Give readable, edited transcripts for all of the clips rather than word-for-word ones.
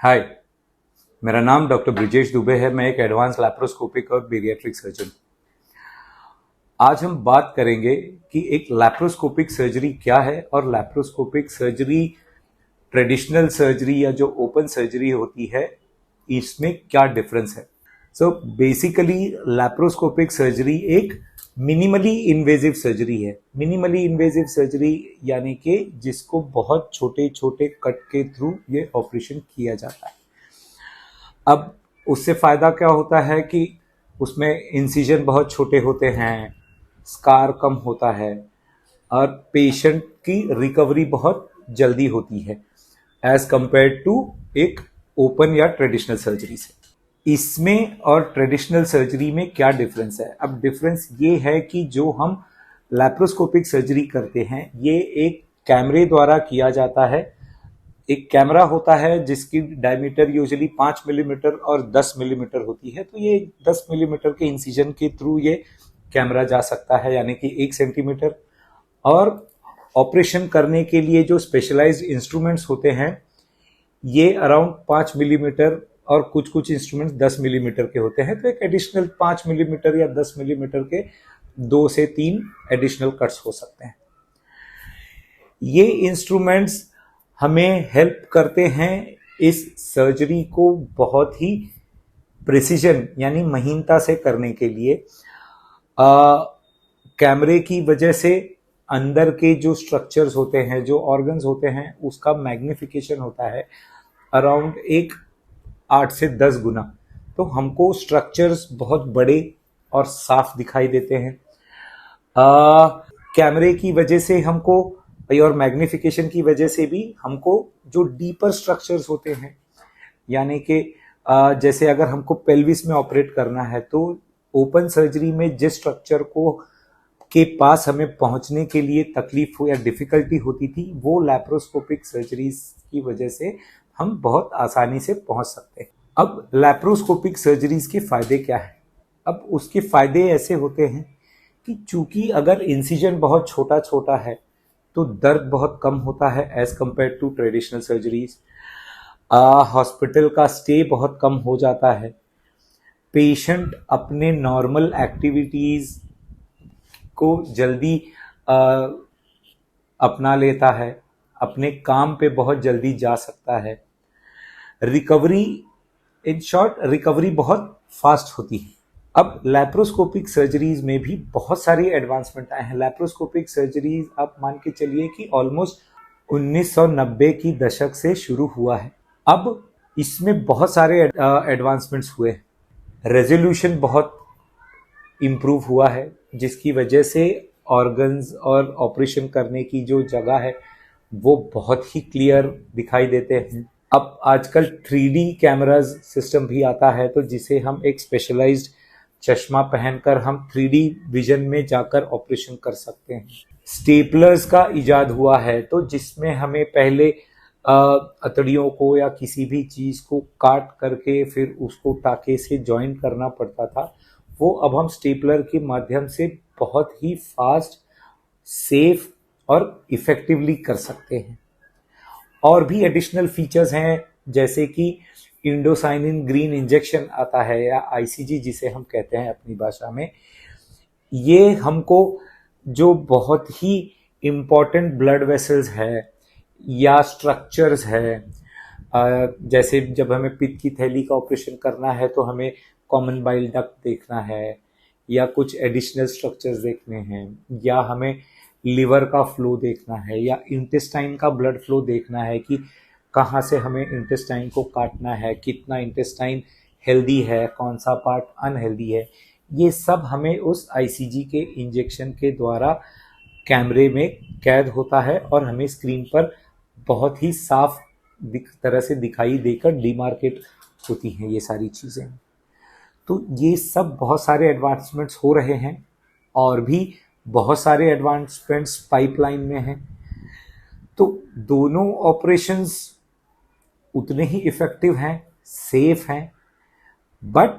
हाय, मेरा नाम डॉक्टर ब्रिजेश दुबे है। मैं एक एडवांस लैप्रोस्कोपिक और बेरियाट्रिक सर्जन। आज हम बात करेंगे कि एक लैप्रोस्कोपिक सर्जरी क्या है और लैप्रोस्कोपिक सर्जरी ट्रेडिशनल सर्जरी या जो ओपन सर्जरी होती है इसमें क्या डिफरेंस है। सो बेसिकली लैप्रोस्कोपिक सर्जरी एक मिनिमली इन्वेजिव सर्जरी है। मिनिमली इन्वेजिव सर्जरी यानी कि जिसको बहुत छोटे छोटे कट के थ्रू ये ऑपरेशन किया जाता है। अब उससे फ़ायदा क्या होता है कि उसमें इंसिजन बहुत छोटे होते हैं, स्कार कम होता है और पेशेंट की रिकवरी बहुत जल्दी होती है एज कंपेयर टू एक ओपन या ट्रेडिशनल सर्जरी से। इसमें और ट्रेडिशनल सर्जरी में क्या डिफरेंस है? अब डिफरेंस ये है कि जो हम लैप्रोस्कोपिक सर्जरी करते हैं ये एक कैमरे द्वारा किया जाता है। एक कैमरा होता है जिसकी डायमीटर यूजुअली 5 मिलीमीटर और 10 मिलीमीटर होती है, तो ये 10 मिलीमीटर के इंसिजन के थ्रू ये कैमरा जा सकता है यानी कि 1 सेंटीमीटर। और ऑपरेशन करने के लिए जो स्पेशलाइज्ड इंस्ट्रूमेंट्स होते हैं ये अराउंड 5 मिलीमीटर और कुछ कुछ इंस्ट्रूमेंट्स 10 मिलीमीटर के होते हैं, तो एक एडिशनल 5 मिलीमीटर या 10 मिलीमीटर के 2 से 3 एडिशनल कट्स हो सकते हैं। ये इंस्ट्रूमेंट्स हमें हेल्प करते हैं इस सर्जरी को बहुत ही प्रिसीजन यानी महीनता से करने के लिए। कैमरे की वजह से अंदर के जो स्ट्रक्चर्स होते हैं, जो ऑर्गन्स होते हैं, उसका मैग्निफिकेशन होता है अराउंड 8 से 10 गुना, तो हमको स्ट्रक्चर्स बहुत बड़े और साफ दिखाई देते हैं। कैमरे की वजह से हमको और मैग्निफिकेशन की वजह से भी हमको जो डीपर स्ट्रक्चर्स होते हैं यानी कि जैसे अगर हमको पेल्विस में ऑपरेट करना है तो ओपन सर्जरी में जिस स्ट्रक्चर को के पास हमें पहुंचने के लिए तकलीफ हो या डिफिकल्टी होती थी वो लैप्रोस्कोपिक सर्जरीज की वजह से हम बहुत आसानी से पहुंच सकते हैं। अब लैप्रोस्कोपिक सर्जरीज के फायदे क्या है? अब उसके फायदे ऐसे होते हैं कि चूंकि अगर इंसिजन बहुत छोटा छोटा है तो दर्द बहुत कम होता है as compared to traditional surgeries. Hospital का स्टे बहुत कम हो जाता है। पेशेंट अपने नॉर्मल एक्टिविटीज को जल्दी अपना लेता है, अपने काम पे बहुत जल्दी जा सकता है। रिकवरी, इन शॉर्ट रिकवरी बहुत फास्ट होती है। अब लैप्रोस्कोपिक सर्जरीज में भी बहुत सारी एडवांसमेंट आए हैं। लैप्रोस्कोपिक सर्जरीज आप मान के चलिए कि ऑलमोस्ट 1990 की दशक से शुरू हुआ है। अब इसमें बहुत सारे एडवांसमेंट्स हुए। रेजोल्यूशन बहुत इम्प्रूव हुआ है जिसकी वजह से ऑर्गन्स और ऑपरेशन करने की जो जगह है वो बहुत ही क्लियर दिखाई देते हैं। अब आजकल 3D कैमराज सिस्टम भी आता है तो जिसे हम एक स्पेशलाइज्ड चश्मा पहनकर हम 3D विजन में जाकर ऑपरेशन कर सकते हैं। स्टेपलर्स का इजाद हुआ है तो जिसमें हमें पहले अतड़ियों को या किसी भी चीज को काट करके फिर उसको टाके से जॉइन करना पड़ता था, वो अब हम स्टेपलर के माध्यम से बहुत ही फास्ट, सेफ और इफेक्टिवली कर सकते हैं। और भी एडिशनल फीचर्स हैं जैसे कि इंडोसाइनिन ग्रीन इंजेक्शन आता है या आईसीजी जिसे हम कहते हैं अपनी भाषा में। ये हमको जो बहुत ही इम्पॉर्टेंट ब्लड वेसल्स है या स्ट्रक्चर्स है, जैसे जब हमें पित्त की थैली का ऑपरेशन करना है तो हमें कॉमन बाइल डक्ट देखना है या कुछ एडिशनल स्ट्रक्चर्स देखने हैं या हमें लिवर का फ्लो देखना है या इंटेस्टाइन का ब्लड फ्लो देखना है कि कहाँ से हमें इंटेस्टाइन को काटना है, कितना इंटेस्टाइन हेल्दी है, कौन सा पार्ट अनहेल्दी है। ये सब हमें उस आईसीजी के इंजेक्शन के द्वारा कैमरे में कैद होता है और हमें स्क्रीन पर बहुत ही साफ तरह से दिखाई देकर डिमार्केट होती हैं ये सारी चीज़ें। तो ये सब बहुत सारे एडवांसमेंट्स हो रहे हैं और भी बहुत सारे एडवांसमेंट्स पाइपलाइन में हैं। तो दोनों ऑपरेशंस उतने ही इफेक्टिव हैं, सेफ हैं, बट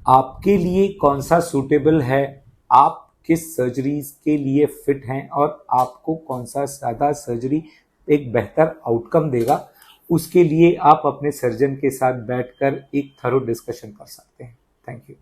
आपके लिए कौन सा सूटेबल है, आप किस सर्जरीज के लिए फिट हैं और आपको कौन सा ज़्यादा सर्जरी एक बेहतर आउटकम देगा, उसके लिए आप अपने सर्जन के साथ बैठकर एक थरो डिस्कशन कर सकते हैं। Thank you.